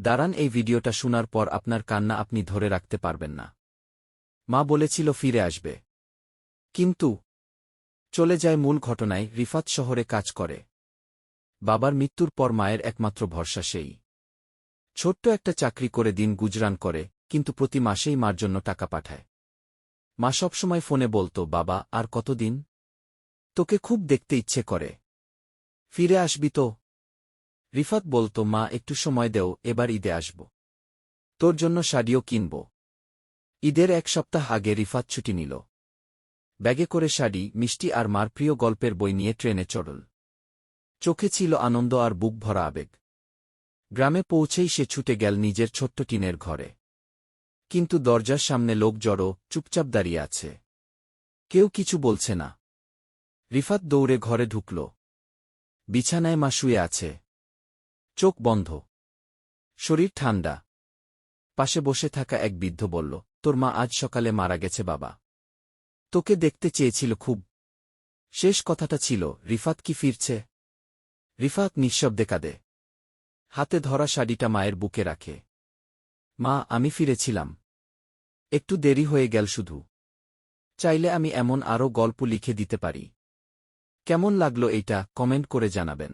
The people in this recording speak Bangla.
দাঁড়ান, এই ভিডিওটা শোনার পর আপনার কান্না আপনি ধরে রাখতে পারবেন না। মা বলেছিল ফিরে আসবে, কিন্তু চলে যায়। মূল ঘটনায় রিফাত শহরে কাজ করে। বাবার মৃত্যুর পর মায়ের একমাত্র ভরসা সেই। ছোট্ট একটা চাকরি করে দিন গুজরান করে, কিন্তু প্রতি মাসেই মার জন্য টাকা পাঠায়। মা সবসময় ফোনে বলতো, বাবা আর কতদিন, তোকে খুব দেখতে ইচ্ছে করে, ফিরে আসবি তো। রিফাত বলতো, মা একটু সময় দেও, এবার ঈদে আসব, তোর জন্য শাড়িও কিনব। ঈদের এক সপ্তাহ আগে রিফাত ছুটি নিল। ব্যাগে করে শাড়ি, মিষ্টি আর মার প্রিয় গল্পের বই নিয়ে ট্রেনে চড়ল। চোখে ছিল আনন্দ আর বুক ভরা আবেগ। গ্রামে পৌঁছেই সে ছুটে গেল নিজের ছোট্ট টিনের ঘরে। কিন্তু দরজার সামনে লোক জড়ো, চুপচাপ দাঁড়িয়ে আছে। কেউ কিছু বলছে না। রিফাত দৌড়ে ঘরে ঢুকল। বিছানায় মা শুয়ে আছে, চোখ বন্ধ, শরীর ঠান্ডা। পাশে বসে থাকা এক বৃদ্ধ বলল, তোর মা আজ সকালে মারা গেছে বাবা, তোকে দেখতে চেয়েছিল খুব। শেষ কথাটা ছিল, রিফাত কি ফিরছে? রিফাত নিঃশব্দে কাঁদে। হাতে ধরা শাড়িটা মায়ের বুকে রাখে। মা, আমি ফিরেছিলাম, একটু দেরি হয়ে গেল শুধু। চাইলে আমি এমন আরও গল্প লিখে দিতে পারি। কেমন লাগলো এইটা কমেন্ট করে জানাবেন।